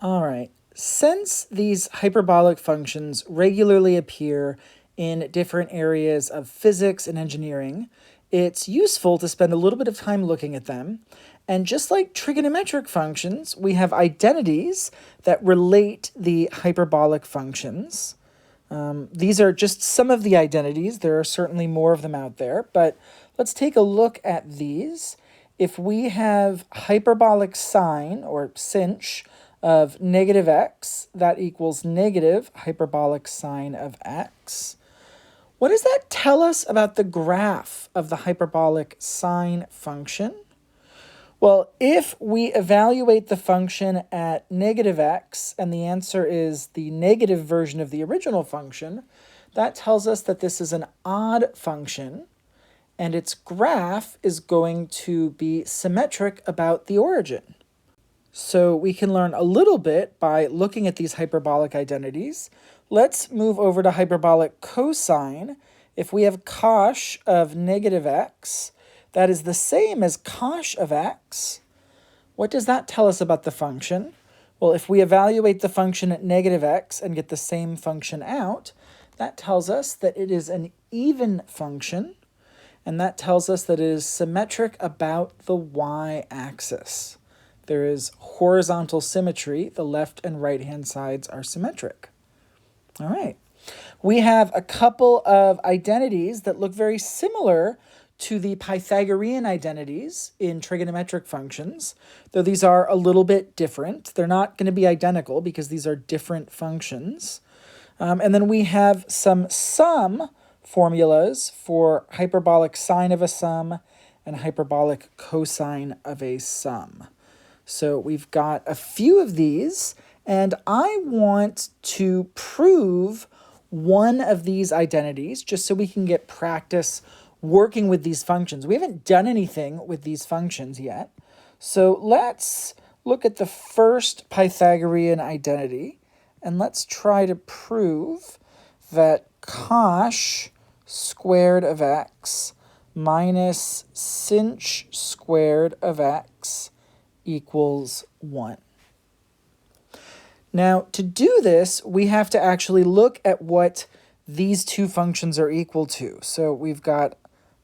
All right. Since these hyperbolic functions regularly appear in different areas of physics and engineering, it's useful to spend a little bit of time looking at them. And just like trigonometric functions, we have identities that relate the hyperbolic functions. These are just some of the identities. There are certainly more of them out there, but let's take a look at these. If we have hyperbolic sine, or sinh, of negative x, that equals negative hyperbolic sine of x. What does that tell us about the graph of the hyperbolic sine function? Well, if we evaluate the function at negative x, and the answer is the negative version of the original function, that tells us that this is an odd function, and its graph is going to be symmetric about the origin. So we can learn a little bit by looking at these hyperbolic identities. Let's move over to hyperbolic cosine. If we have cosh of negative x, that is the same as cosh of x. What does that tell us about the function? Well, if we evaluate the function at negative x and get the same function out, that tells us that it is an even function, and that tells us that it is symmetric about the y-axis. There is horizontal symmetry. The left and right-hand sides are symmetric. All right. We have a couple of identities that look very similar to the Pythagorean identities in trigonometric functions, though these are a little bit different. They're not going to be identical because these are different functions. And then we have some sum formulas for hyperbolic sine of a sum and hyperbolic cosine of a sum. So we've got a few of these, and I want to prove one of these identities just so we can get practice working with these functions. We haven't done anything with these functions yet. So let's look at the first Pythagorean identity, and let's try to prove that cosh squared of x minus sinh squared of x equals 1. Now, to do this, we have to actually look at what these two functions are equal to. So we've got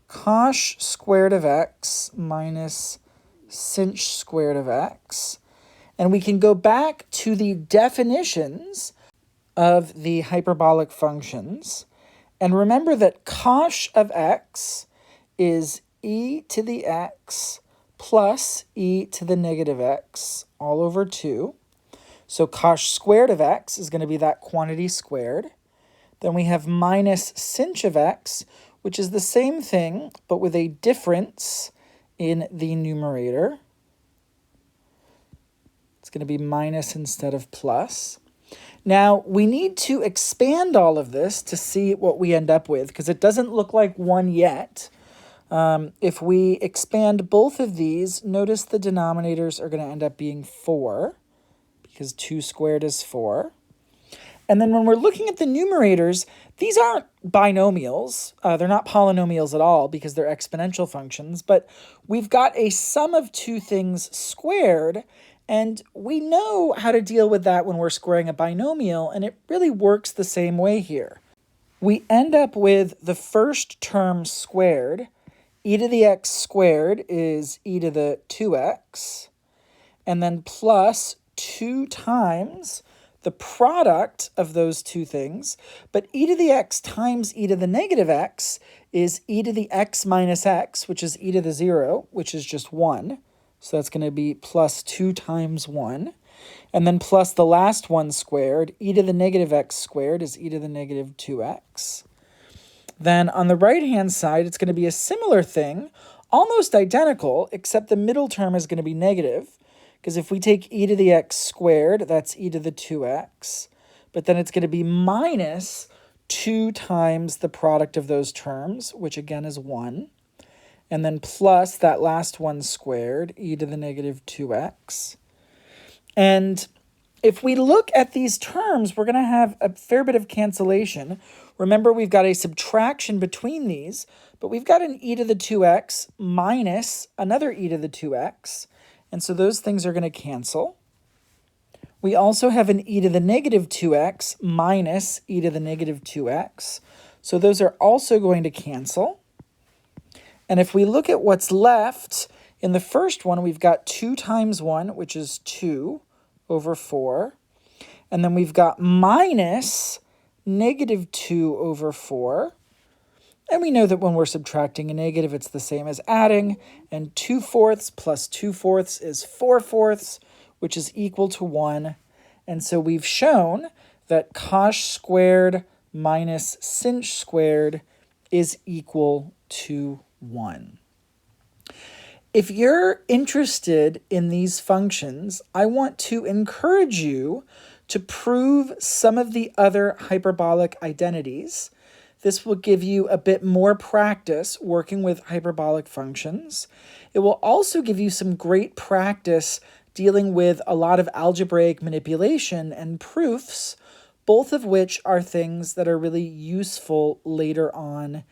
cosh squared of x minus sinh squared of x. And we can go back to the definitions of the hyperbolic functions. And remember that cosh of x is e to the x plus e to the negative x all over 2. So cosh squared of x is going to be that quantity squared. Then we have minus sinh of x, which is the same thing, but with a difference in the numerator. It's going to be minus instead of plus. Now, we need to expand all of this to see what we end up with, because it doesn't look like 1 yet. If we expand both of these, notice the denominators are going to end up being 4, because 2 squared is 4. And then when we're looking at the numerators, these aren't binomials. They're not polynomials at all because they're exponential functions, but we've got a sum of two things squared, and we know how to deal with that when we're squaring a binomial, and it really works the same way here. We end up with the first term squared. E to the x squared is e to the 2x, and then plus 2 times the product of those two things, but e to the x times e to the negative x is e to the x minus x, which is e to the 0, which is just 1. So that's going to be plus 2 times 1. And then plus the last one squared, e to the negative x squared is e to the negative 2x. Then on the right-hand side, it's going to be a similar thing, almost identical, except the middle term is going to be negative, because if we take e to the x squared, that's e to the 2x, but then it's going to be minus 2 times the product of those terms, which again is 1, and then plus that last one squared, e to the negative 2x. And if we look at these terms, we're going to have a fair bit of cancellation. Remember, we've got a subtraction between these, but we've got an e to the 2x minus another e to the 2x. And so those things are going to cancel. We also have an e to the negative 2x minus e to the negative 2x. So those are also going to cancel. And if we look at what's left, in the first one, we've got 2 times 1, which is 2 over 4. And then we've got minus negative 2 over 4. And we know that when we're subtracting a negative, it's the same as adding. And 2/4 plus 2/4 is 4/4, which is equal to 1. And so we've shown that cosh squared minus sinh squared is equal to 1. If you're interested in these functions, I want to encourage you to prove some of the other hyperbolic identities. This will give you a bit more practice working with hyperbolic functions. It will also give you some great practice dealing with a lot of algebraic manipulation and proofs, both of which are things that are really useful later on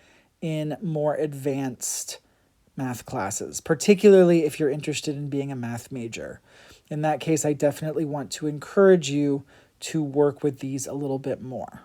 in more advanced math classes, particularly if you're interested in being a math major. In that case, I definitely want to encourage you to work with these a little bit more.